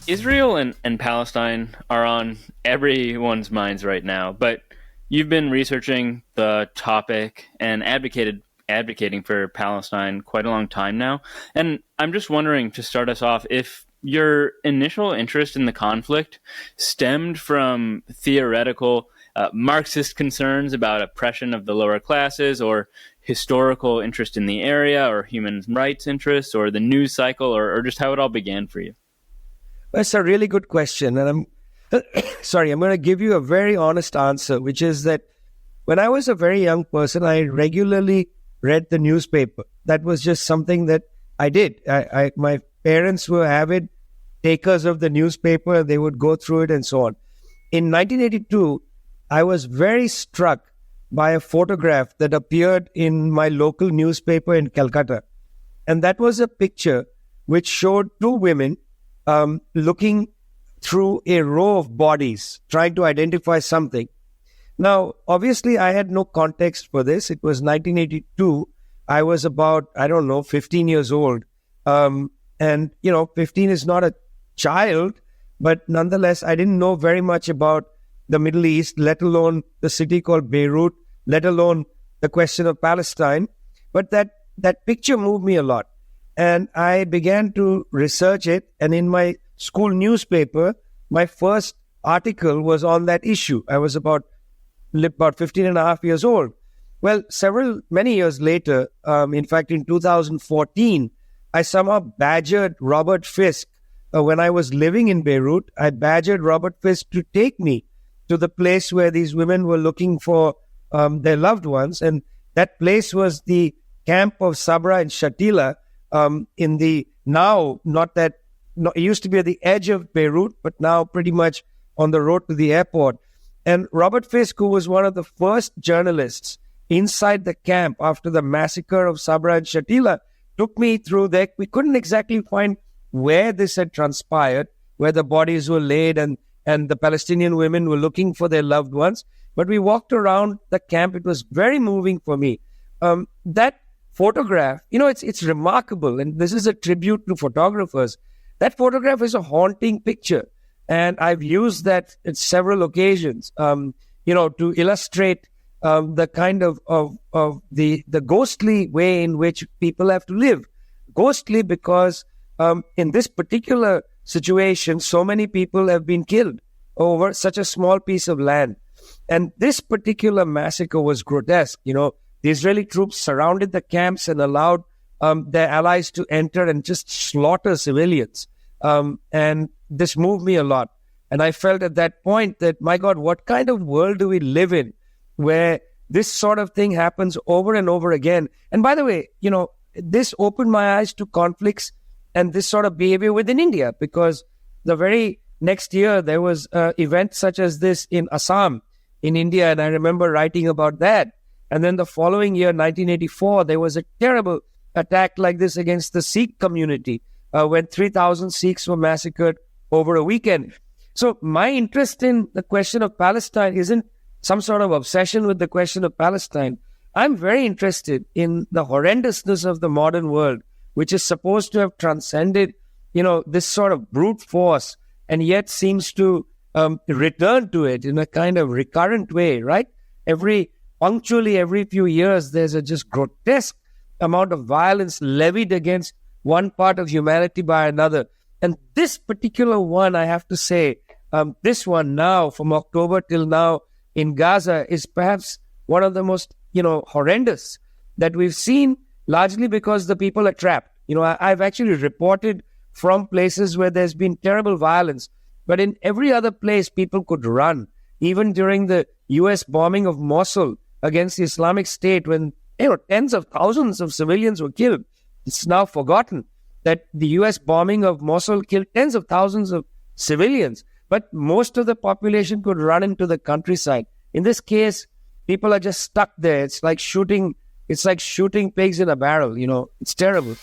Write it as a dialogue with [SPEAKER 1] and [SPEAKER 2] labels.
[SPEAKER 1] Israel and Palestine are on everyone's minds right now, but you've been researching the topic and advocating for Palestine quite a long time now. And I'm just wondering, to start us off, if your initial interest in the conflict stemmed from theoretical Marxist concerns about oppression of the lower classes, or historical interest in the area, or human rights interests, or the news cycle, or just how it all began for you.
[SPEAKER 2] That's a really good question. And I'm going to give you a very honest answer, which is that when I was a very young person, I regularly read the newspaper. That was just something that I did. My parents were avid takers of the newspaper. They would go through it and so on. In 1982, I was very struck by a photograph that appeared in my local newspaper in Calcutta. And that was a picture which showed two women looking through a row of bodies, trying to identify something. Now, obviously, I had no context for this. It was 1982. I was about, 15 years old. And, 15 is not a child, but nonetheless, I didn't know very much about the Middle East, let alone the city called Beirut, let alone the question of Palestine. But that picture moved me a lot. And I began to research it. And in my school newspaper, my first article was on that issue. I was about 15 and a half years old. Well, many years later, in fact, in 2014, I somehow badgered Robert Fisk. When I was living in Beirut, I badgered Robert Fisk to take me to the place where these women were looking for their loved ones. And that place was the camp of Sabra and Shatila, in the now, it used to be at the edge of Beirut, but now pretty much on the road to the airport. And Robert Fisk, who was one of the first journalists inside the camp after the massacre of Sabra and Shatila, took me through there. We couldn't exactly find where this had transpired, where the bodies were laid and the Palestinian women were looking for their loved ones. But we walked around the camp. It was very moving for me. That photograph, it's remarkable, and this is a tribute to photographers. That photograph is a haunting picture, and I've used that at several occasions, to illustrate the kind of the ghostly way in which people have to live. Ghostly because in this particular situation, so many people have been killed over such a small piece of land. And this particular massacre was grotesque. The Israeli troops surrounded the camps and allowed their allies to enter and just slaughter civilians. And this moved me a lot. And I felt at that point that, my God, what kind of world do we live in where this sort of thing happens over and over again? And by the way, this opened my eyes to conflicts and this sort of behavior within India, because the very next year there was events such as this in Assam, in India, and I remember writing about that. And then the following year, 1984, there was a terrible attack like this against the Sikh community, when 3,000 Sikhs were massacred over a weekend. So my interest in the question of Palestine isn't some sort of obsession with the question of Palestine. I'm very interested in the horrendousness of the modern world, which is supposed to have transcended, this sort of brute force, and yet seems to return to it in a kind of recurrent way, right? Punctually every few years, there's a just grotesque amount of violence levied against one part of humanity by another. And this particular one, I have to say, this one now, from October till now in Gaza, is perhaps one of the most, horrendous that we've seen, largely because the people are trapped. I've actually reported from places where there's been terrible violence, but in every other place, people could run. Even during the U.S. bombing of Mosul against the Islamic State, when tens of thousands of civilians were killed. It's now forgotten that the U.S. bombing of Mosul killed tens of thousands of civilians, but most of the population could run into the countryside. In this case, people are just stuck there. It's like shooting pigs in a barrel. It's terrible.